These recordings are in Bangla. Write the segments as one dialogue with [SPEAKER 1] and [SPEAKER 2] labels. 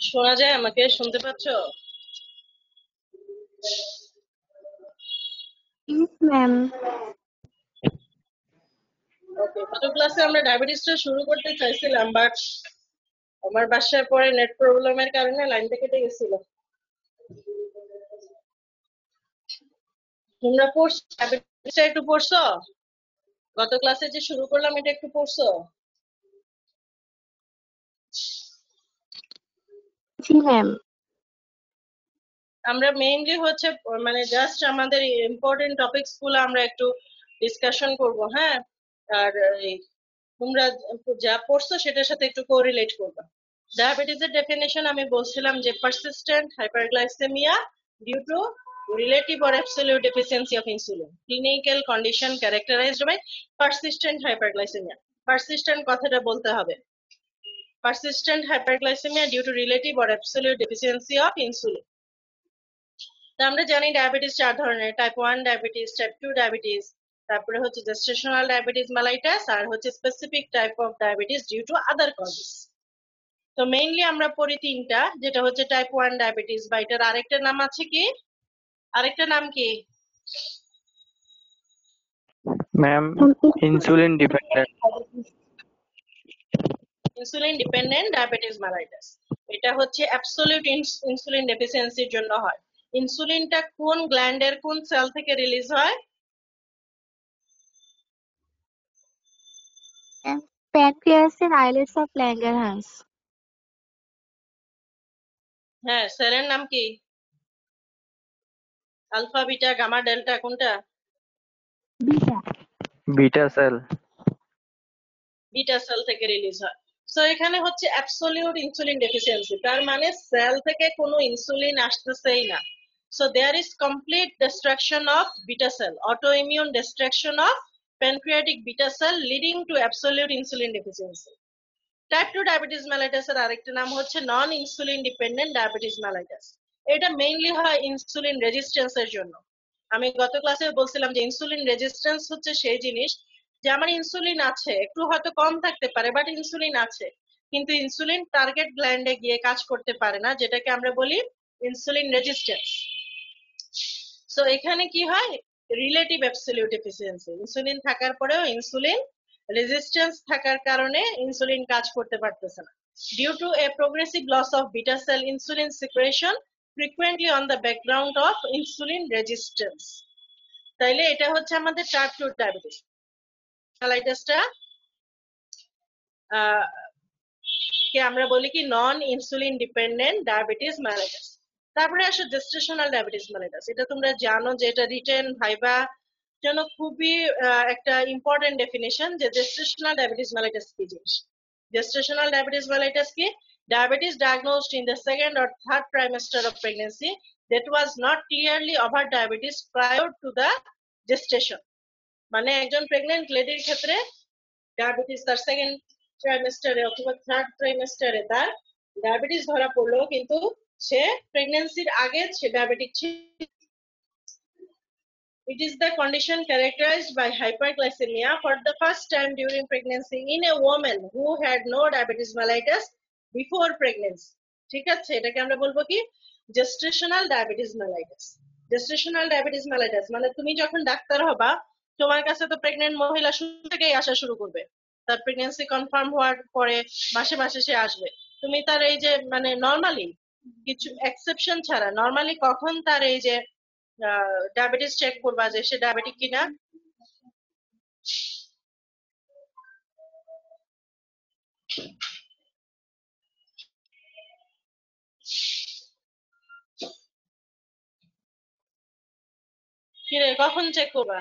[SPEAKER 1] শোনা যায়? আমাকে শুনতে পাচ্ছ?
[SPEAKER 2] Yes, ma'am.
[SPEAKER 1] ওকে, গত ক্লাসে আমরা ডায়াবেটিসটা শুরু করতে চাইছিলাম, বাট আমার বাসায় পরে নেট প্রবলেমের কারণে লাইনটা কেটে গেছিল। তোমরা পড়ছো ডায়াবেটিসটা? একটু পড়ছো? গত ক্লাসে যে শুরু করলাম এটা একটু পড়ছো?
[SPEAKER 2] জি ম্যাম।
[SPEAKER 1] আমরা মেইনলি হচ্ছে মানে জাস্ট আমাদের ইম্পর্টেন্ট টপিকস গুলো আমরা একটু ডিসকাশন করব, হ্যাঁ? আর এই তোমরা যা পড়ছো সেটার সাথে একটু কোরিলেট করবা। ডায়াবেটিসের ডেফিনেশন আমি বলছিলাম যে persistent hyperglycaemia due to relative or absolute deficiency of insulin, clinical condition characterized by persistent hyperglycemia. Persistent কথাটা বলতে হবে, persistent hyperglycemia due to relative or absolute deficiency of insulin. তা আমরা জানি ডায়াবেটিস 4 ধরনের: টাইপ 1 ডায়াবেটিস, টাইপ 2 ডায়াবেটিস, তারপরে হচ্ছে জেস্টেশনাল ডায়াবেটিস মেলাইটাস, আর হচ্ছে specific type of diabetes due to other causes. তো মেইনলি আমরা পড়ি তিনটা, যেটা হচ্ছে টাইপ 1 ডায়াবেটিস, বা এটার আরেকটা নাম আছে কি? আরেকটা নাম কি?
[SPEAKER 3] Ma'am, insulin dependent.
[SPEAKER 1] Insulin dependent diabetes mellitus. এটা হচ্ছে অ্যাবসলিউট ইনসুলিন ডেফিসিয়েন্সির জন্য হয়। ইনসুলিনটা কোন গ্ল্যান্ডের কোন সেল থেকে রিলিজ হয়?
[SPEAKER 2] প্যানক্রিয়াসের আইলেটস অফ ল্যাঙ্গারহ্যান্স।
[SPEAKER 1] হ্যাঁ, সেলের নাম কি? আলফা, বিটা, গামা, ডেল্টা, কোনটা?
[SPEAKER 2] Beta.
[SPEAKER 3] Beta sell.
[SPEAKER 1] Beta sell থেকে রিলিজ হয়। সো এখানে হচ্ছে অ্যাবসলিউট ইনসুলিন ডেফিসিয়েন্সি, তার মানে সেল থেকে কোনো ইনসুলিন আসতেছেই না। So there is complete destruction of beta cell, autoimmune destruction of pancreatic beta cell leading to absolute insulin deficiency. Type 2 diabetes মেলাইটাসের আরেকটা নাম হচ্ছে non insulin dependent diabetes mellitus. এটা মেইনলি হয় ইনসুলিন রেজিস্ট্যান্সের জন্য। আমি গত ক্লাসে বলছিলাম যে ইনসুলিন রেজিস্ট্যান্স হচ্ছে সেই জিনিস যে আমার ইনসুলিন আছে, একটু হয়তো কম থাকতে পারে, বাট ইনসুলিন আছে, কিন্তু ইনসুলিন টার্গেট গ্ল্যান্ডে গিয়ে কাজ করতে পারে না, যেটাকে আমরা বলি ইনসুলিন রেজিস্ট্যান্স। সো এখানে কি হয়? রিলেটিভ অ্যাবসলিউট এফিসিয়েন্সি, ইনসুলিন থাকার পরেও ইনসুলিন রেজিস্ট্যান্স থাকার কারণে ইনসুলিন কাজ করতে পারতেছে না। Due to a progressive loss of beta cell insulin secretion frequently on the background of insulin resistance. তাইলে এটা হচ্ছে আমাদের টাইপ 2 ডায়াবেটিস মেলাইটাসটা কে আমরা বলি কি নন ইনসুলিন ডিপেন্ডেন্ট ডায়াবেটিস মেলাইটাস। তারপরে আসে জেস্টেশনাল ডায়াবেটিস মেলাইটাস। এটা তোমরা জানো যে এটা রিটেন ভাইবা জন্য খুবই একটা ইম্পর্টেন্ট ডেফিনেশন যে জেস্টেশনাল ডায়াবেটিস মেলাইটাস কি জিনিস। জেস্টেশনাল ডায়াবেটিস মেলাইটাস কি? Diabetes diagnosed in the second or third trimester of pregnancy that was not clearly overt diabetes prior to the gestation. মানে একজন প্রেগনেন্ট লেডির ক্ষেত্রে ডায়াবেটিস তার সেকেন্ড ট্রাইমেস্টারে অথবা থার্ড ট্রাইমেস্টারে তার ডায়াবেটিস ধরা পড়লো, কিন্তু সে প্রেগন্যান্সির আগে সে ডায়াবেটিক ছিল। It is the condition characterized by hyperglycemia for the first time during pregnancy in a woman who had no diabetes mellitus before pregnancy. ঠিক আছে, এটাকে আমরা বলবো কি gestational diabetes mellitus. Gestational diabetes mellitus মানে তুমি যখন ডাক্তার হবা, তোমার কাছে তো প্রেগনেন্ট মহিলা শুরু থেকেই আসা শুরু করবে। তার প্রেগন্যান্সি কনফার্ম হওয়ার পরে মাসে মাসে সে আসবে। তুমি তার এই যে মানে নর্মালি কিছু এক্সেপশন ছাড়া নর্মালি কখন তার এই যে ডায়াবেটিস চেক করবা যে সে ডায়াবেটিক কিনা? কিরে কখন চেক করবা?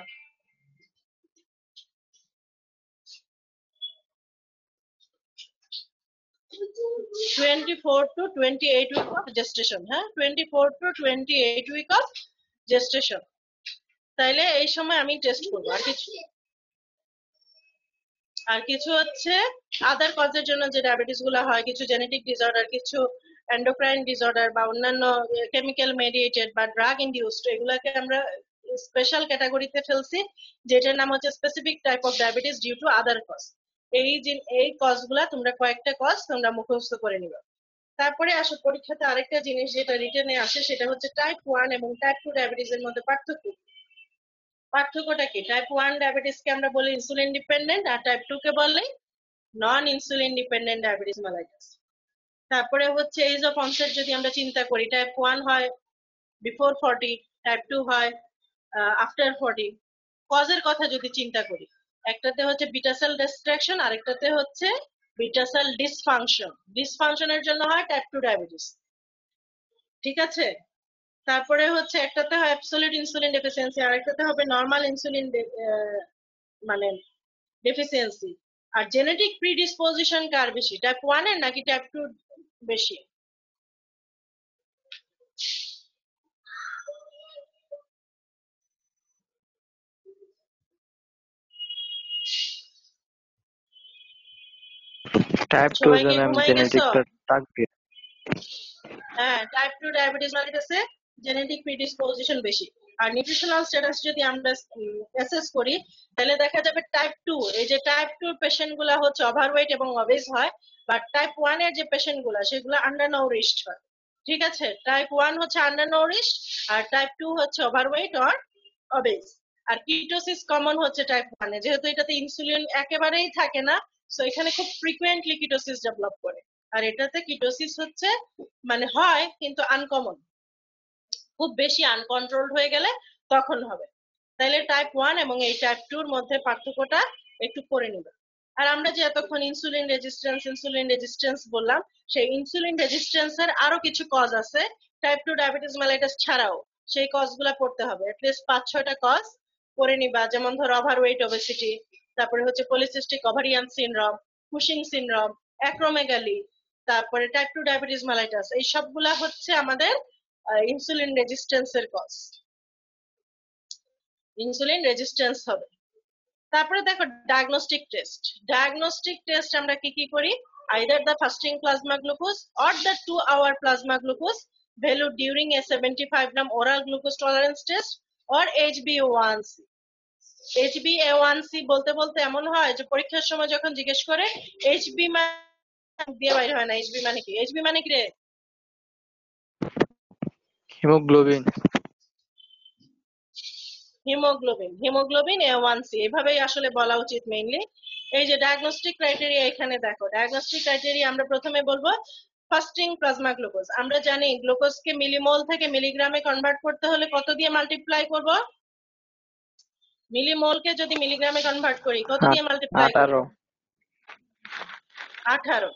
[SPEAKER 1] 24 to 28 week of gestation, হ্যাঁ 24 to 28 week of gestation। তাইলে এই সময় আমি টেস্ট করবো। আর কিছু হচ্ছে আদার কজের জন্য যে ডায়াবেটিস গুলো হয়, কিছু জেনেটিক ডিসঅর্ডার, কিছু এন্ডোক্রাইন ডিসঅর্ডার বা অন্যান্য কেমিক্যাল মেডিয়েটেড বা ড্রাগ ইনডিউসড, এগুলাকে আমরা স্পেশাল ক্যাটাগরিতে ফেলছি, যেটার নাম হচ্ছে specific type of diabetes due to other cause. এই কজ গুলা তোমরা কয়েকটা কজ তোমরা মুখস্থ করে নিবে। তারপরে আসো পরীক্ষাতে আরেকটা জিনিস যেটা রিটেনে আসে সেটা হচ্ছে টাইপ 1 এবং টাইপ 2 ডায়াবেটিস এর মধ্যে পার্থক্যটা কি? টাইপ 1 ডায়াবেটিস কে আমরা বলি ইনসুলিন ডিপেন্ডেন্ট আর টাইপ 2 কে বলে নন ইনসুলিন ডিপেন্ডেন্ট ডায়াবেটিস মেলাইটাস। তারপরে হচ্ছে এজ অফ অনসেট যদি আমরা চিন্তা করি, টাইপ 1 হয় বিফোর 40, টাইপ 2 হয় আফটার 40। কজের কথা যদি চিন্তা করি, একটাতে হচ্ছে বিটা সেল ডিস্ট্রাকশন, আরেকটাতে হচ্ছে বিটা সেল ডিসফাংশনের জন্য হয় টাইপ 2 ডায়াবেটিস। ঠিক আছে, তারপরে হচ্ছে একটাতে হয় অ্যাবসলিউট ইনসুলিন ডেফিসিয়েন্সি, আরেকটাতে হবে নরমাল ইনসুলিন মানে ডেফিসিয়েন্সি। আর জেনেটিক প্রিডিসপোজিশন কার বেশি, টাইপ 1 এর নাকি টাইপ 2 বেশি?
[SPEAKER 3] টাইপ 2
[SPEAKER 1] সবাই
[SPEAKER 3] তে
[SPEAKER 1] কি
[SPEAKER 3] ম্যাম
[SPEAKER 1] ঘুমাই গেছো?
[SPEAKER 3] জেনেটিকটা থাকবে।
[SPEAKER 1] হ্যাঁ, টাইপ 2 ডায়াবেটিস মেলাইটাসে জেনেটিক প্রিডিসপোজিশন বেশি। আর নিউট্রিশনাল স্ট্যাটাস যদি আমরা অ্যাসেস করি, তাহলে দেখা যাবে টাইপ 2, এই যে টাইপ 2 পেশেন্ট গুলা হচ্ছে ওভারওয়েট এবং অবেজ হয়, বাট টাইপ 1 এর যে পেশেন্ট গুলা সেগুলো আন্ডার নাউরিশড হয়। ঠিক আছে, টাইপ 1 হচ্ছে আন্ডার নাউরিশড আর টাইপ 2 হচ্ছে ওভারওয়েট অর অবেজ। আর কিটোসিস কমন হচ্ছে টাইপ 1 এ, যেহেতু এটাতে ইনসুলিন একেবারেই থাকে না, সো এখানে খুব ফ্রিকুয়েন্টলি কিটোসিস ডেভেলপ করে। আর এটাতে কিটোসিস হচ্ছে মানে হয় কিন্তু আনকমন, খুব বেশি আনকন্ট্রোলড হয়ে গেলে তখন হবে। তাইলে টাইপ 1 এবং এই টাইপ 2 এর মধ্যে পার্থক্যটা একটু করে নিবে। আর আমরা যে এতক্ষণ ইনসুলিন রেজিস্ট্যান্স বললাম, সেই ইনসুলিন রেজিস্ট্যান্স এর আরো কিছু কজ আছে টাইপ 2 ডায়াবেটিস মেলাইটাস ছাড়াও। সেই কজগুলা পড়তে হবে, অ্যাটলিস্ট 5-6টা কজ পড়ে নিবা। যেমন ধরো ওভারওয়েট ওবেসিটি, তারপরে হচ্ছে polycystic ovarian syndrome, Cushing syndrome, acromegaly, তারপরে টাইপ 2 ডায়াবেটিস মেলাইটাস। এই সবগুলা হচ্ছে আমাদের ইনসুলিন রেজিস্ট্যান্সের কজ, ইনসুলিন রেজিস্ট্যান্স হবে। তারপরে দেখো ডায়াগনস্টিক টেস্ট আমরা কি কি করি, either the fasting plasma glucose or the 2 hour plasma glucose value during a 75 gram oral glucose tolerance test or HbA1c। HbA1c বলতে বলতে এমন হয় যে পরীক্ষার সময় যখন জিজ্ঞেস করে এইচবি মানে দিয়ে বাইরে হয় না, এইচবি মানে কি, এইচবি মানে কি রে?
[SPEAKER 3] হিমোগ্লোবিন।
[SPEAKER 1] হিমোগ্লোবিন A1c, এভাবেই আসলে বলা উচিত মেইনলি। এই যে ডায়াগনস্টিক ক্রাইটেরিয়া এখানে দেখো, ডায়াগনস্টিক ক্রাইটেরিয়া আমরা প্রথমে বলবো ফাস্টিং প্লাজমা গ্লুকোজ। আমরা জানি গ্লুকোজকে মিলিমোল থেকে মিলিগ্রামে কনভার্ট করতে হলে কত দিয়ে মাল্টিপ্লাই করব? মিলিমোলকে যদি মিলিগ্রামে কনভার্ট করি কত দিয়ে মাল্টিপ্লাই করব?
[SPEAKER 3] 18।
[SPEAKER 1] 18।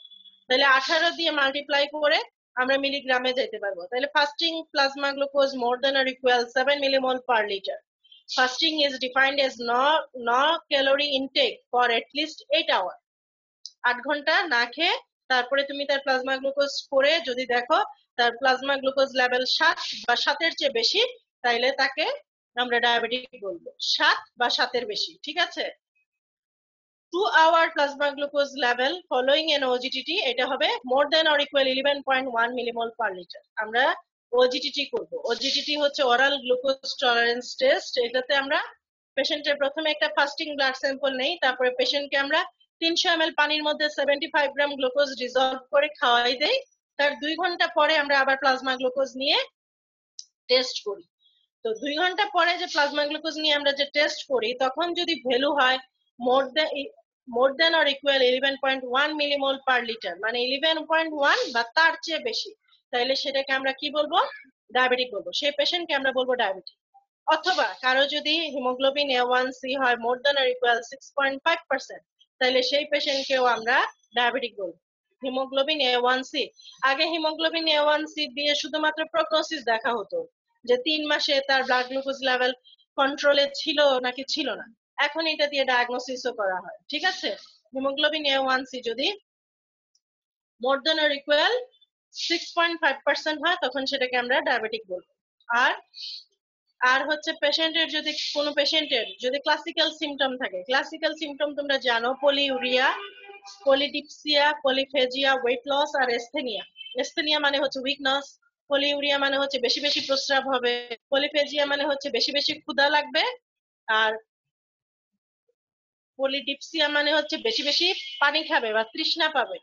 [SPEAKER 1] তাহলে 18 দিয়ে মাল্টিপ্লাই করে আমরা মিলিগ্রামে যেতে পারবো। তাহলে fasting plasma glucose more than or equal 7 millimole per liter. Fasting is defined as no calorie intake for at least 8 hours. 8 ঘন্টা না খেয়ে তারপরে তুমি তার প্লাজমা গ্লুকোজ করে যদি দেখো তার প্লাজমা গ্লুকোজ লেভেল 7 বা 7-এর চেয়ে বেশি, তাইলে তাকে আমরা ডায়াবেটিক বলবো। 7 বা 7-এর বেশি, ঠিক আছে। 2 hour plasma glucose level following an OGTT, এটা হবে more than or equal 11.1 millimole per liter. আমরা OGTT করব। OGTT হচ্ছে ওরাল গ্লুকোজ টলারেন্স টেস্ট। এটাতে আমরা পেশেন্টের প্রথমে একটা ফাস্টিং ব্লাড স্যাম্পল নেই, তারপরে পেশেন্টকে আমরা 300 ml পানির মধ্যে 75 গ্রাম গ্লুকোজ ডিসলভ করে খাওয়াই দেই। তার 2 ঘন্টা পরে আমরা আবার প্লাজমা গ্লুকোজ নিয়ে টেস্ট করি। তো 2 ঘন্টা পরে যে প্লাজমা গ্লুকোজ নিয়ে আমরা যে টেস্ট করি, তখন যদি ভ্যালু হয় more than or equal 11.1 millimole per litre, মানে 11.1 বা তার চেয়ে বেশি, তাহলে সেটাকে আমরা কি বলবো? ডায়াবেটিক বলবো। সেই পেশেন্টকে আমরা বলবো ডায়াবেটিক। অথবা কারো যদি হিমোগ্লোবিন A1c হয় মোর দেন অর ইকুয়াল 6.5%, তাহলে সেই পেশেন্টকেও আমরা ডায়াবেটিক বলবো। হিমোগ্লোবিন A1c, আগে হিমোগ্লোবিন A1c দিয়ে শুধুমাত্র প্রগনোসিস দেখা হতো, যে 3 মাসে তার ব্লাড গ্লুকোজ লেভেল কন্ট্রোলে ছিল নাকি ছিল না। এখন এটা দিয়ে ডায়াগনোসিসও করা হয়, ঠিক আছে। হিমোগ্লোবিন A1c যদি মোর দেন অর ইকুয়াল 6.5% হয়, তখন সেটাকে আমরা ডায়াবেটিক বলবো। আর হচ্ছে পেশেন্টের যদি কোনো পেশেন্টের যদি ক্লাসিক্যাল সিমটম থাকে, ক্লাসিক্যাল সিমটম তোমরা জানো, polyuria, polydipsia, polyphagia, weight loss আর এস্থেনিয়া। এস্থেনিয়া মানে হচ্ছে উইকনেস, পলিউরিয়া মানে হচ্ছে বেশি বেশি প্রস্রাব হবে, পলিফেজিয়া মানে হচ্ছে বেশি বেশি ক্ষুধা লাগবে, আর পলিডিপসিয়া মানে হচ্ছে বেশি বেশি পানি খাবে বা তৃষ্ণা পাবে।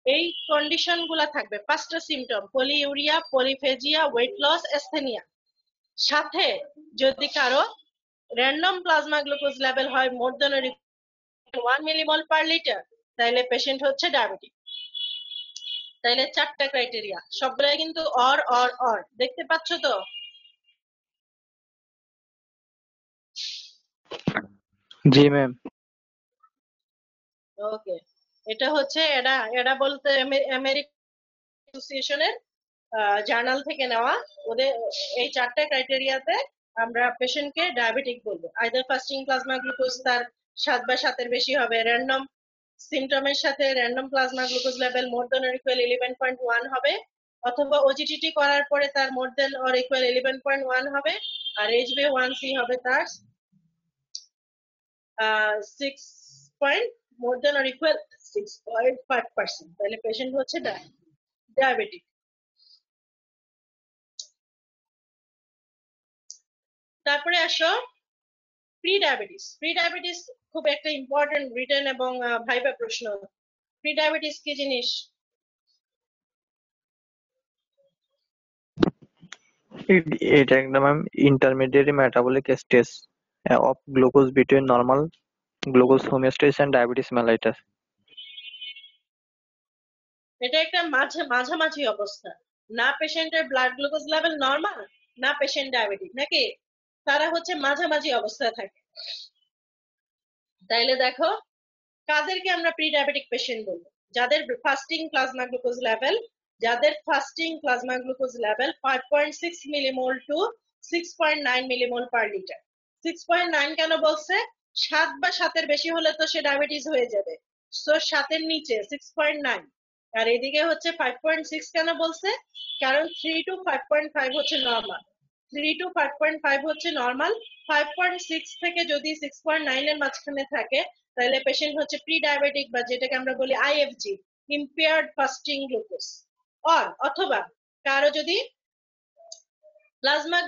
[SPEAKER 1] এই কন্ডিশন গুলা থাকবে, 5টা symptom: polyuria, polyphagia, weight loss, asthenia. সাথে যদি কারো র্যান্ডম প্লাজমা গ্লুকোজ লেভেল হয় more than 1 millimole per litre, তাহলে পেশেন্ট হচ্ছে ডায়াবেটিক। তাহলে 4টা ক্রাইটেরিয়া, সবগুলাই কিন্তু অর দেখতে পাচ্ছ তো?
[SPEAKER 3] জি ম্যাম।
[SPEAKER 1] ওকে, এটা হচ্ছে এডা বলতে আমেরিকান অ্যাসোসিয়েশনের জার্নাল থেকে নেওয়া। ওদের এই 4টা ক্রাইটেরিয়াতে আমরা পেশেন্টকে ডায়াবেটিক বলবো। আইদার ফাস্টিং প্লাজমা গ্লুকোজ তার 7 বা 7-এর বেশি হবে, র্যান্ডম সিমটমের সাথে random plasma glucose level more than or equal 11.1 হবে, অথবা ওজিটিটি করার পরে তার মোর দেন অর ইকুয়াল 11.1 হবে, আর HbA1c হবে তার 6 point more than or equal 6.5%। তাহলে পেশেন্ট হচ্ছে ডায়াবেটিক। তারপরে আসো প্রি ডায়াবেটিস খুব একটা ইম্পর্টেন্ট রিটেন এবং ভাইবা প্রশ্ন। প্রি ডায়াবেটিস কি জিনিস?
[SPEAKER 3] এটা একটা ma'am intermediate metabolic stage of glucose between normal glucose homeostasis and diabetes mellitus.
[SPEAKER 1] এটা একটা মাঝামাঝি অবস্থা, না পেশেন্টের ব্লাড গ্লুকোজ লেভেল নর্মাল, না পেশেন্ট ডায়াবেটিক, নাকি? তারা হচ্ছে মাঝামাঝি অবস্থায় থাকে। তাইলে দেখো, কাদেরকে আমরা প্রি ডায়াবেটিক পেশেন্ট বলবো? যাদের fasting plasma glucose level 5.6 millimole to 6.9 millimole per litre. 6.9 কেন বলছে? 7 বা 7-এর বেশি হলে তো সে ডায়াবেটিস হয়ে যাবে, সো 7-এর নিচে 6.9। আর এদিকে হচ্ছে 5.6 কেন বলছে? কারণ 3 to 5.5 হচ্ছে নর্মাল। 3 to 5.5 হচ্ছে নর্মাল। 5.6 থেকে যদি 6.9 এর মাঝখানে থাকে তাহলে পেশেন্ট হচ্ছে প্রি ডায়াবেটিক, বা যেটাকে আমরা বলি আইএফজি, ইম্পেয়ার্ড ফাস্টিং গ্লুকোজ। অথবা কারো যদি প্লাজমা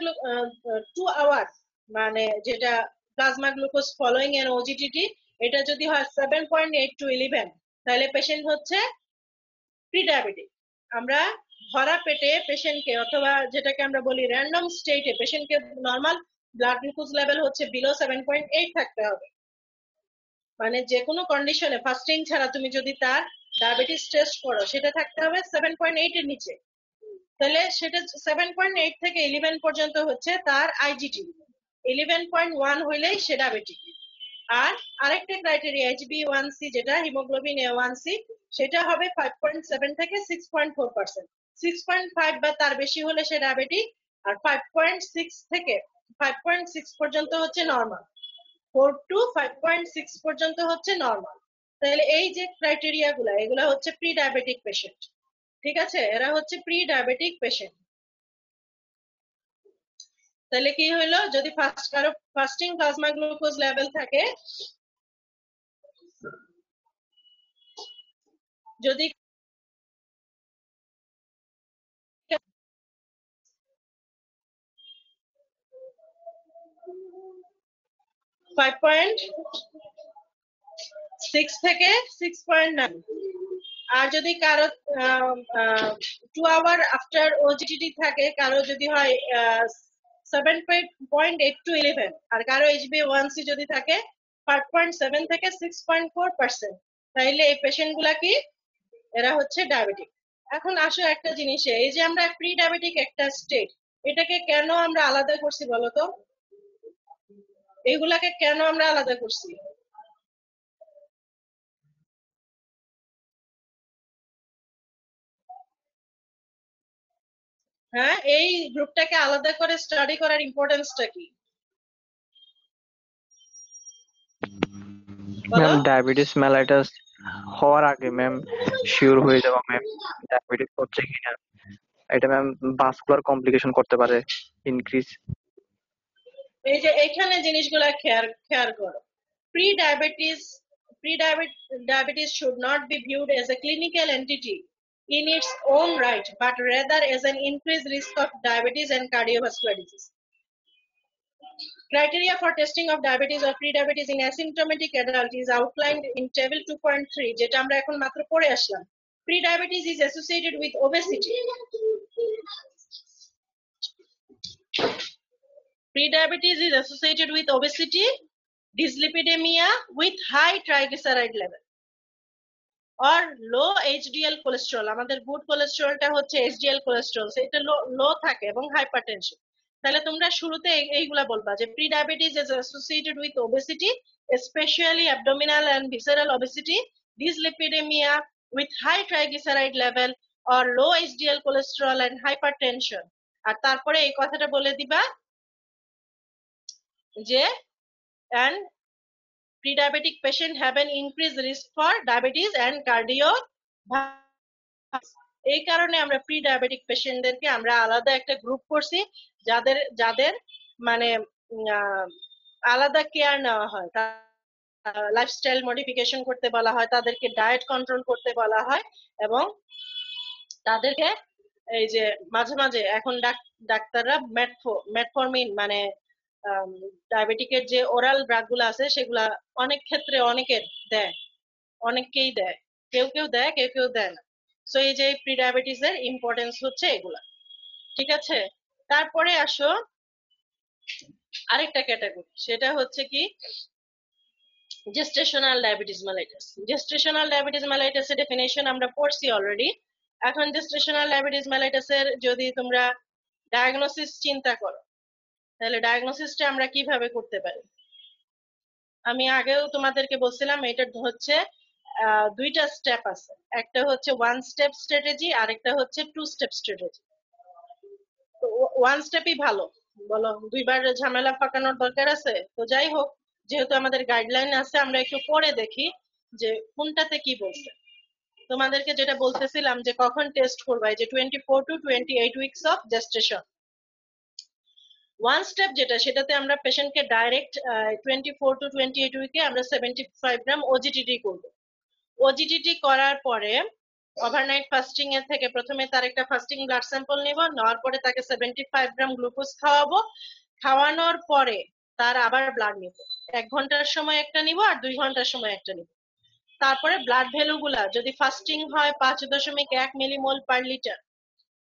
[SPEAKER 1] 2 আওয়ার মানে যেটা plasma glucose following N OGTT, এটা যদি হয় 7.8 to 11, তাহলে পেশেন্ট হচ্ছে প্রি ডায়াবেটিক। আমরা ভরা পেটে পেশেন্টকে, অথবা যেটাকে আমরা বলি র্যান্ডম স্টেটে পেশেন্টকে নর্মাল ব্লাড গ্লুকোজ লেভেল হচ্ছে বিলো 7.8 থাকতে হবে। মানে যে কোনো কন্ডিশনে ফাস্টিং ছাড়া তুমি যদি তার ডায়াবেটিস টেস্ট করো, সেটা থাকতে হবে 7.8 এর নিচে। তাহলে সেটা 7.8 থেকে 11 পর্যন্ত হচ্ছে তার আইজিটি, 11.1 হইলেই সে ডায়াবেটিক। আর আরেকটা ক্রাইটেরিয়া HbA1c, যেটা হিমোগ্লোবিন A1c, সেটা হবে 5.7 থেকে 6.4%। 6.5 বা তার বেশি হলে সে ডায়াবেটিক, আর 5.6 থেকে 5.6 পর্যন্ত হচ্ছে নর্মাল। 4 to 5.6 পর্যন্ত হচ্ছে নর্মাল। তাহলে এই যে ক্রাইটেরিয়া গুলা, এগুলা হচ্ছে প্রি ডায়াবেটিক পেশেন্ট। ঠিক আছে, এরা হচ্ছে প্রি ডায়াবেটিক পেশেন্ট। তাহলে কি হইলো? যদি কারো ফাস্টিং প্লাজমা গ্লুকোজ লেভেল থাকে, যদি 5.6 থেকে 6.9, আর যদি কারো 2 আওয়ার আফটার ওজিটিটি থাকে, কারো যদি হয় 7.8 to 11, আর কারো HbA1c যদি থাকে 5.7 থেকে 6.4%, তাইলে এই পেশেন্ট গুলা কি? এরা হচ্ছে ডায়াবেটিক। এখন আসো একটা জিনিসে, এই যে আমরা প্রি ডায়াবেটিক একটা স্টেট, এটাকে কেন আমরা আলাদা করছি বলতো? এগুলাকে কেন আমরা আলাদা করছি? হ্যাঁ, এই গ্রুপটাকে আলাদা করে স্টাডি করার ইম্পর্টেন্সটা কি
[SPEAKER 3] ম্যাম
[SPEAKER 1] বলো?
[SPEAKER 3] ডায়াবেটিস মেলাইটাস হওয়ার আগে ম্যাম শিওর হয়ে যাওয়া ম্যাম ডায়াবেটিস হচ্ছে কিনা। এটা ম্যাম ভাস্কুলার কমপ্লিকেশন করতে পারে, ইনক্রিজ।
[SPEAKER 1] এই যে এখানে জিনিসগুলা খেয়াল করো। Pre-diabetes should not be viewed as a clinical entity in its own right, but rather as an increased risk of diabetes and cardiovascular disease. Criteria for testing of diabetes or pre-diabetes in asymptomatic adult is outlined in table 2.3, যেটা আমরা এখন মাত্র পড়ে আসলাম। Prediabetes is associated with obesity. Prediabetes is associated with obesity, dyslipidemia with high triglyceride level or low HDL cholesterol. আমাদের গুড কোলেস্টেরলটা হচ্ছে HDL কোলেস্টেরল, সেটা লো থাকে এবং হাইপারটেনশন। তাহলে তোমরা শুরুতে এইগুলা বলবা যে prediabetes is associated with obesity, specially abdominal and visceral obesity, dyslipidemia with high triglyceride level or low HDL cholesterol and hypertension। আর তারপরে এই কথাটা বলে দিবা যে and pre-diabetic patient have an increased risk for diabetes and cardiovascular। এই কারণে আমরা প্রি ডায়াবেটিক পেশেন্টদেরকে আমরা আলাদা একটা গ্রুপ করছি, যাদের যাদের মানে আলাদা কেয়ার নেওয়া হয়, লাইফস্টাইল মডিফিকেশন করতে বলা হয়, তাদেরকে ডায়েট কন্ট্রোল করতে বলা হয় এবং তাদেরকে এই যে মাঝে মাঝে এখন ডাক্তাররা মেটফরমিন মানে ডায়াবেটিকের যে ওরাল ড্রাগ গুলো আছে সেগুলা অনেক ক্ষেত্রে অনেকের দেয়, অনেককেই দেয়, কেউ কেউ দেয় কেউ কেউ দেয় না। সো এই যে প্রি ডায়াবেটিস এর ইম্পর্টেন্স হচ্ছে এগুলা, ঠিক আছে। তারপরে আসো আরেকটা ক্যাটাগরি, সেটা হচ্ছে কি gestational diabetes mellitus. Gestational diabetes mellitus এর ডেফিনেশন আমরা পড়ছি অলরেডি। এখন জেস্টেশনাল ডায়াবেটিস মেলাইটাস এর যদি তোমরা ডায়াগনোসিস চিন্তা করো, তাহলে ডায়াগনোসিসটা আমরা কিভাবে করতে পারি? আমি আগেও তোমাদেরকে বলছিলাম এটা হচ্ছে দুইটা স্টেপ আছে, একটা হচ্ছে ওয়ান স্টেপ স্ট্র্যাটেজি আর একটা হচ্ছে টু স্টেপ স্ট্র্যাটেজি। তো ওয়ান স্টেপই ভালো, বলো দুইবার ঝামেলা পাকানোর দরকার আছে? তো যাই হোক, যেহেতু আমাদের গাইডলাইন আছে আমরা একটু পরে দেখি যে কোনটাতে কি বলছে। তোমাদেরকে যেটা বলতেছিলাম যে কখন টেস্ট করবা, এই যে 24 to 28 weeks of gestation. One step যেটা, সেটাতে আমরা পেশেন্টকে ডাইরেক্ট 24 to 28 উইকে আমরা 75 গ্রাম ওজিটিটি করব। ওজিটিটি করার পরে ওভারনাইট ফাস্টিং এর থেকে প্রথমে তার একটা ফাস্টিং ব্লাড স্যাম্পল নিব, নেওয়ার পরে তাকে 75 গ্রাম গ্লুকোজ খাওয়াবো, খাওয়ানোর পরে তার আবার ব্লাড নিব, 1 ঘন্টার সময় একটা নিব আর 2 ঘন্টার সময় একটা নিব। তারপরে ব্লাড ভ্যালু গুলা যদি ফাস্টিং হয় 5.1 মিলিমোল পার লিটার,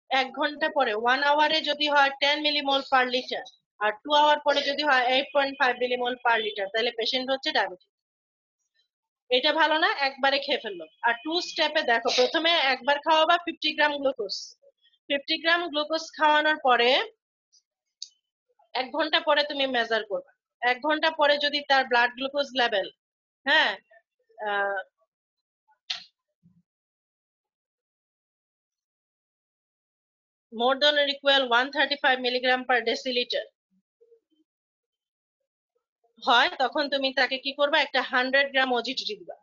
[SPEAKER 1] 1 ঘন্টা পরে 1 আওয়ারে যদি হয় 10 মিলিমোল পার লিটার, আর 2 আওয়ার পরে যদি হয় 8.5 মিলিমোল পার লিটার, তাহলে পেশেন্ট হচ্ছে ডায়াবেটিস। এটা ভালো না, একবারে খেয়ে ফেললো। আর টু স্টেপে দেখো, প্রথমে একবার খাওয়াবা 50 গ্রাম গ্লুকোজ, 50 গ্রাম গ্লুকোজ খাওয়ানোর পরে 1 ঘন্টা পরে তুমি মেজার করবে। 1 ঘন্টা পরে যদি তার ব্লাড গ্লুকোজ লেভেল হ্যাঁ more than or equal 135 milligram per decilitre হয়, তখন তুমি তাকে কি করবা, একটা 100 গ্রাম ওজিটিটি দিবা।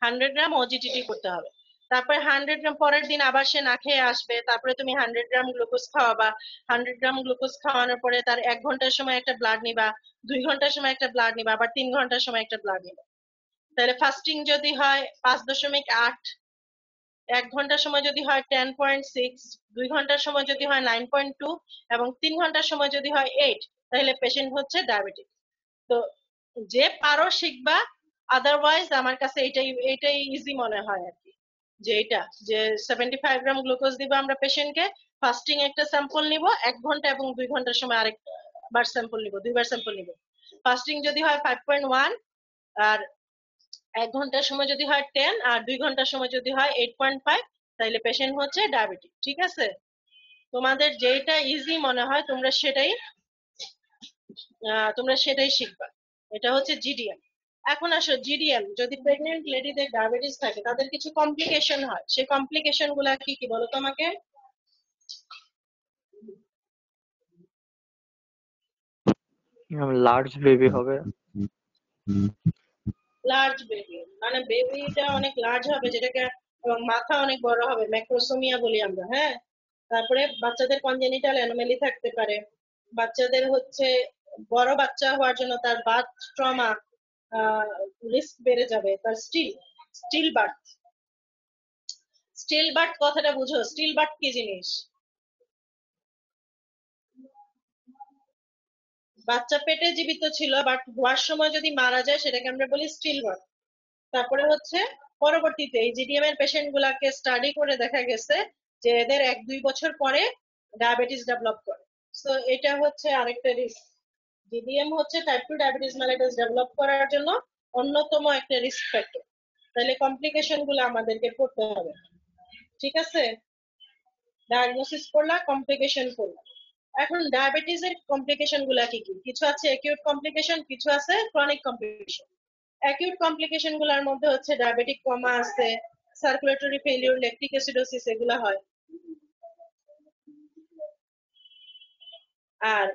[SPEAKER 1] 100 গ্রাম ওজিটিটি করতে হবে। তারপরে 100 গ্রাম পরের দিন আবার সে না খেয়ে আসবে, তারপরে তুমি 100 গ্রাম গ্লুকোজ খাওয়াবা। 100 গ্রাম গ্লুকোজ খাওয়ানোর পরে তার 1 ঘন্টার সময় একটা ব্লাড নিবা, 2 ঘন্টার সময় একটা ব্লাড নিবা, আবার 3 ঘন্টার সময় একটা ব্লাড নিবা। তাহলে ফাস্টিং যদি হয় 5.8, 1 ঘন্টার সময় যদি হয় 10.6, 2 ঘন্টার সময় যদি হয় 9.2 এবং 3 ঘন্টার সময় যদি হয় 8, তাহলে পেশেন্ট হচ্ছে ডায়াবেটিক। তো যে পারো শিখবা, আদারওয়াইজ আমার কাছে এটাই ইজি মনে হয় আর কি, যে এটা যে 75 গ্রাম গ্লুকোজ দিব আমরা পেশেন্টকে, ফাস্টিং একটা স্যাম্পল নিব 1 ঘন্টা এবং 2 ঘন্টার সময় আরেকবার স্যাম্পল নিব, 2বার স্যাম্পল নিব। ফাস্টিং যদি হয় 5.1 আর 1 ঘন্টার সময় যদি হয় 10 আর 2 ঘন্টার সময় যদি হয় 8.5, তাহলে পেশেন্ট হচ্ছে ডায়াবেটিক। ঠিক আছে, তোমাদের যেটা ইজি মনে হয় তোমরা সেটাই শিখবা। এটা হচ্ছে জিডিএম। এখন আসো জিডিএম, যদি প্রেগনেন্ট লেডিদের ডায়াবেটিস থাকে তাদের কিছু কমপ্লিকেশন হয়, সেই কমপ্লিকেশন গুলা কি কি বলো তোমাকে?
[SPEAKER 3] লার্জ বেবি হবে।
[SPEAKER 1] লার্জ বেবি মানে বেবিটা অনেক লার্জ হবে, যেটাকে এবং মাথা অনেক বড় হবে, ম্যাক্রোসোমিয়া বলি আমরা। হ্যাঁ, তারপরে বাচ্চাদের কনজেনিটাল অ্যানোমালি থাকতে পারে, বাচ্চাদের হচ্ছে বড় বাচ্চা হওয়ার জন্য তার বার্থ ট্রমা রিস্ক বেড়ে যাবে, তার স্টিল বার্থ। স্টিল বার্থ কথাটা বুঝো, স্টিল বার্থ কি জিনিস? বাচ্চা পেটে জীবিত ছিল বাট হওয়ার সময় যদি মারা যায় সেটাকে আমরা বলি স্টিল বার্থ। তারপরে হচ্ছে পরবর্তীতে এই জিডিএম এর পেশেন্ট গুলাকে স্টাডি করে দেখা গেছে যে এদের 1-2 বছর পরে ডায়াবেটিস ডেভেলপ করে। সো এটা হচ্ছে আরেকটা রিস্ক। জিডিএম হচ্ছে টাইপ 2 ডায়াবেটিস মেলাইটাস ডেভেলপ করার জন্য অন্যতম একটা রিস্ক ফ্যাক্টর। তাহলে কমপ্লিকেশন গুলো আমাদেরকে পড়তে হবে। ঠিক আছে, ডায়াগনোসিস করলা, কমপ্লিকেশন করলা। এখন ডায়াবেটিস এর কমপ্লিকেশন গুলা কি কি? কিছু আছে অ্যাকিউট কমপ্লিকেশন, কিছু আছে ক্রনিক কমপ্লিকেশন। অ্যাকিউট কমপ্লিকেশন গুলার মধ্যে হচ্ছে ডায়াবেটিক কমা আছে, সার্কুলেটরি ফেলিওর, ল্যাকটিক অ্যাসিডোসিস এগুলা হয়। আর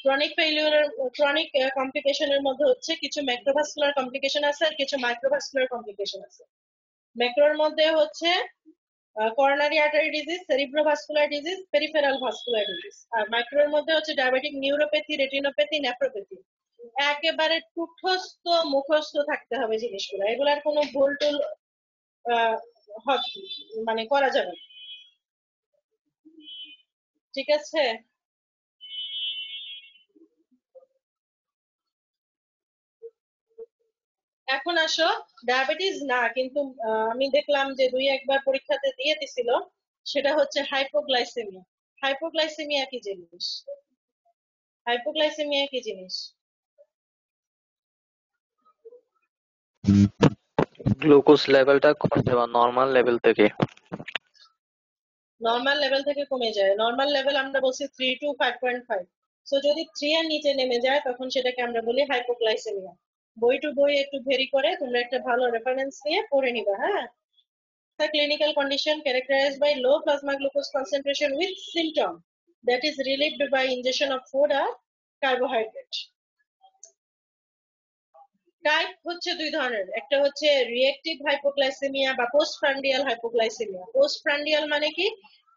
[SPEAKER 1] ক্রনিক ফেলিওরের ক্রনিক কমপ্লিকেশনের মধ্যে হচ্ছে কিছু ম্যাক্রোভাস্কুলার কমপ্লিকেশন আছে আর কিছু মাইক্রোভাস্কুলার কমপ্লিকেশন আছে। ম্যাক্রোর মধ্যে হচ্ছে coronary artery disease, cerebrovascular disease, peripheral vascular disease. আর মাইক্রোর মধ্যে হচ্ছে ডায়াবেটিক নিউরোপ্যাথি, রেটিনোপ্যাথি, নেফ্রোপ্যাথি। একেবারে মুখস্থ থাকতে হবে জিনিসগুলো, এগুলার কোনো ভুল টুল মানে করা যাবে না। ঠিক আছে, এখন আসো ডায়াবেটিস না কিন্তু আমি দেখলাম যে 2-1বার পরীক্ষাতে দিয়ে দিছিল, সেটা হচ্ছে হাইপোগ্লাইসেমিয়া। হাইপোগ্লাইসেমিয়া কি জিনিস? হাইপোগ্লাইসেমিয়া কি জিনিস?
[SPEAKER 3] গ্লুকোজ লেভেলটা কমে যাওয়া নর্মাল লেভেল থেকে।
[SPEAKER 1] নর্মাল লেভেল থেকে কমে যায়। নর্মাল লেভেল আমরা বলছি 3 to 5.5। সো যদি 3 এর নিচে নেমে যায় তখন সেটাকে আমরা বলি হাইপোগ্লাইসেমিয়া। বই টু বই একটু ভেরি করে তোমরা একটা ভালো রেফারেন্স নিয়ে পড়ে নিবা। হ্যাঁ, the clinical condition characterized by low plasma glucose concentration with symptom that is relieved by ingestion of food or carbohydrate. Type হচ্ছে দুই ধরনের, একটা হচ্ছে রিঅ্যাক্টিভ হাইপোগ্লাইসেমিয়া বা পোস্টপ্রান্ডিয়াল হাইপোগ্লাইসেমিয়া। পোস্টপ্রান্ডিয়াল মানে কি?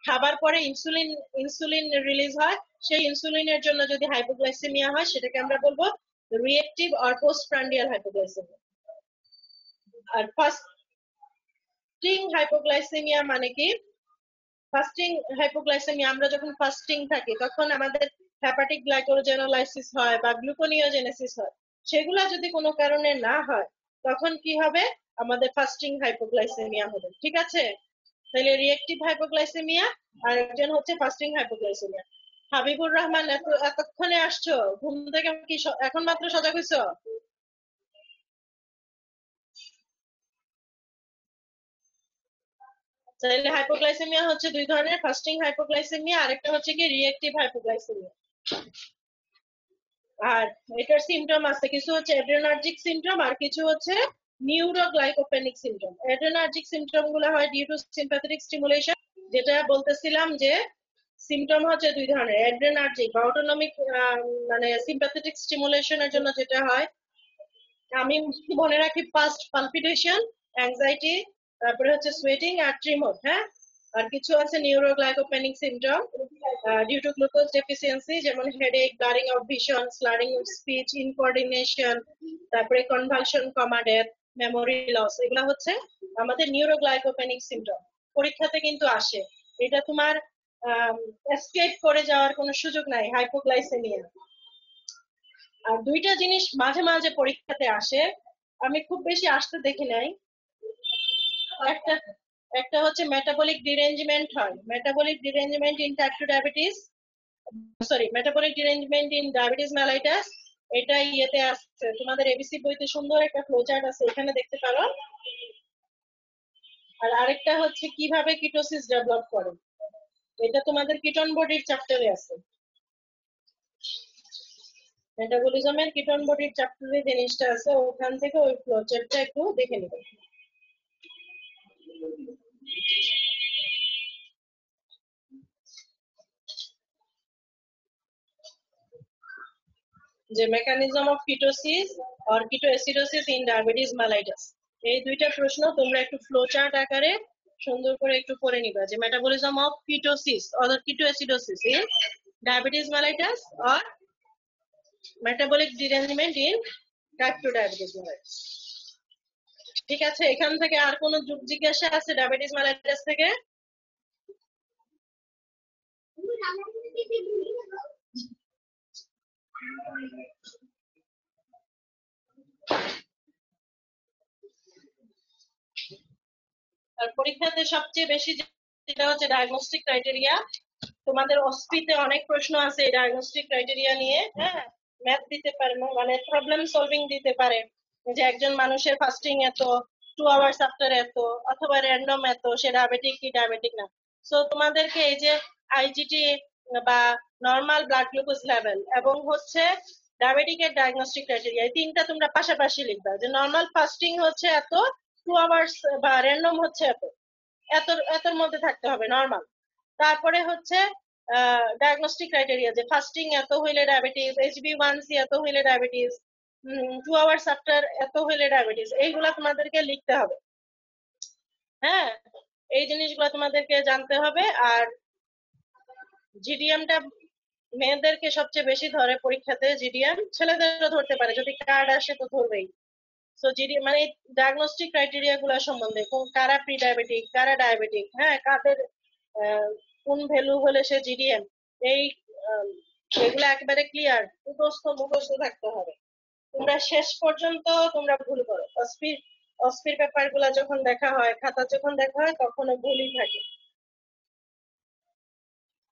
[SPEAKER 1] খাবার পরে ইনসুলিন রিলিজ হয়, সেই ইনসুলিনের জন্য যদি হাইপোগ্লাইসেমিয়া হয় সেটাকে আমরা বলবো রিঅ্যাক্টিভ অর পোস্টপ্রান্ডিয়াল হাইপোগ্লাইসেমিয়া। আর ফাস্টিং হাইপোগ্লাইসেমিয়া মানে কি? ফাস্টিং হাইপোগ্লাইসেমিয়া, আমরা যখন ফাস্টিং থাকি তখন আমাদের হেপাটিক গ্লাইকোজেনোলাইসিস হয় বা গ্লুকোনিওজেনেসিস হয়, সেগুলা যদি কোনো কারণে না হয় তখন কি হবে? আমাদের ফাস্টিং হাইপোগ্লাইসেমিয়া হবে। ঠিক আছে, তাহলে রিঅ্যাক্টিভ হাইপোগ্লাইসেমিয়া আর একজন হচ্ছে ফাস্টিং হাইপোগ্লাইসেমিয়া। হাবিবুর রহমান, এতক্ষণে আসছো ঘুম থেকে, কি এখন মাত্র সজাগ হইছো? তাহলে হাইপোগ্লাইসেমিয়া হচ্ছে দুই ধরনের, ফাস্টিং হাইপোগ্লাইসেমিয়া আর একটা হচ্ছে কি রিঅ্যাক্টিভ হাইপোগ্লাইসেমিয়া। আর এটার সিমটম আছে, কিছু হচ্ছে অ্যাড্রেনার্জিক সিমটম আর কিছু হচ্ছে নিউরোগ্লাইকোপেনিক সিমটম। অ্যাড্রেনার্জিক সিমটম গুলো হয় ডিউ টু সিম্প্যাথেটিক স্টিমুলেশন, যেটা বলতেছিলাম যে সিমটম হচ্ছে দুই ধরনের, অ্যাড্রেনার্জিক বা অটোনমিক মানে সিম্প্যাথেটিক স্টিমুলেশনের জন্য যেটা হয়, আমি মনে রাখি ফার্স্ট পালপিটেশন, অ্যাংজাইটি, তারপরে হচ্ছে সোয়েটিং আর ট্রিমর। হ্যাঁ, আর কিছু আছে neuroglycopenic symptom due to glucose deficiency, যেমন headache, blurring of vision, slurring of speech, incoordination, তারপরে convulsion, coma, death, memory loss. এগুলা হচ্ছে আমাদের নিউরোগ্লাইকোপেনিক সিমটম। পরীক্ষাতে কিন্তু আসে, এটা তোমার এসকেপ করে যাওয়ার কোনো সুযোগ নাই, হাইপোগ্লাইসেমিয়া। আর দুইটা জিনিস মাঝে মাঝে পরীক্ষাতে আসে, আমি খুব বেশি আসতে দেখি নাই। একটা একটা হচ্ছে মেটাবলিক ডিরেঞ্জমেন্ট হয়, metabolic derangement in type 2 diabetes, sorry metabolic derangement in diabetes mellitus. এটা ইয়েতে আসছে তোমাদের এবিসি বইতে, সুন্দর একটা ফ্লোচার্ট আছে, এখানে দেখতে পারো। আর আরেকটা হচ্ছে কিভাবে কিটোসিস ডেভেলপ করে, এটা তোমাদের কিটোন বডির চ্যাপ্টারে আছে। মেটাবলিজমের কিটোন বডির চ্যাপ্টারে জিনিসটা আছে, ওখান থেকে ওই ফ্লোচার্টটা একটু দেখে নেবে। যে mechanism of ketosis or ketoacidosis in diabetes mellitus, এই দুইটা প্রশ্ন তোমরা একটু ফ্লোচার্ট আকারে সুন্দর করে একটু পড়ে নিবা, যে metabolism of ketosis or ketoacidosis in diabetes mellitus or metabolic derangement in type 2 diabetes mellitus. ঠিক আছে, এখান থেকে আর কোনো জিজ্ঞাসা আছে ডায়াবেটিস মেলাইটাস থেকে? আর পরীক্ষাতে সবচেয়ে বেশি যেটা হচ্ছে ডায়াগনস্টিক ক্রাইটেরিয়া। তোমাদের অস্পিতে অনেক প্রশ্ন আছে এই ডায়াগনস্টিক ক্রাইটেরিয়া নিয়ে। হ্যাঁ, ম্যাথ দিতে পারে, মানে প্রবলেম সলভিং দিতে পারে, যে একজন মানুষের ফাস্টিং এত, 2 আওয়ার্স আফটার এত, অথবা র্যান্ডম এত, সে ডায়াবেটিক কি ডায়াবেটিক না। সো তোমাদেরকে এই যে আইজিটি বা নর্মাল ব্লাড গ্লুকোজ লেভেল এবং হচ্ছে ডায়াবেটিকের ডায়াগনস্টিক ক্রাইটেরিয়া, এই তিনটা তোমরা পাশাপাশি লিখবা, যে নর্মাল ফাস্টিং হচ্ছে এত, 2 আওয়ার্স বা র্যান্ডম হচ্ছে এত, এতর মধ্যে থাকতে হবে নর্মাল। তারপরে হচ্ছে ডায়াগনস্টিক ক্রাইটেরিয়া, যে ফাস্টিং এত হইলে ডায়াবেটিস, HbA1c এত হইলে ডায়াবেটিস, 2 আওয়ার্স আফটার এত হইলে ডায়াবেটিস, এইগুলা তোমাদেরকে লিখতে হবে। হ্যাঁ, এই জিনিসগুলো তোমাদেরকে জানতে হবে। আর জিডিএমটা মেয়েদেরকে সবচেয়ে বেশি ধরে পরীক্ষাতে, জিডিএম ছেলেদেরও ধরতে পারে, যদি কার্ড আসে তো ধরবেই। সো জিডিএম মানে ডায়াগনস্টিক ক্রাইটেরিয়া গুলা সম্বন্ধে, কারা প্রি ডায়াবেটিক, কারা ডায়াবেটিক, হ্যাঁ, কাদের কোন ভ্যালু হলে সে জিডিএম, এই এগুলো একবারে ক্লিয়ার মুখস্থ থাকতে হবে। তোমরা শেষ পর্যন্ত তোমরা ভুল করো, অস্পির পেপার গুলা যখন দেখা হয়, খাতা যখন দেখা হয়, তখনও ভুলই থাকে।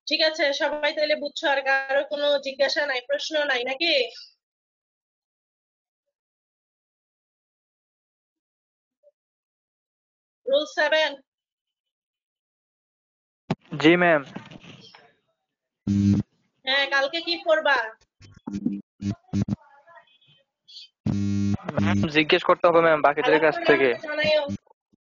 [SPEAKER 1] ঠিক আছে, সবাই তাহলে বুঝছো? আর কারো কোনো জিজ্ঞাসা নাই, প্রশ্ন নাই নাকি? রুল 7।
[SPEAKER 3] জি ম্যাম।
[SPEAKER 1] হ্যাঁ, কালকে কি করবা?
[SPEAKER 3] ম্যাম জিজ্ঞেস করতে হবে ম্যাম বাকিদের
[SPEAKER 1] আলাপ
[SPEAKER 3] কাছ
[SPEAKER 1] করলে
[SPEAKER 3] থেকে।
[SPEAKER 1] আমাকে জানাইও।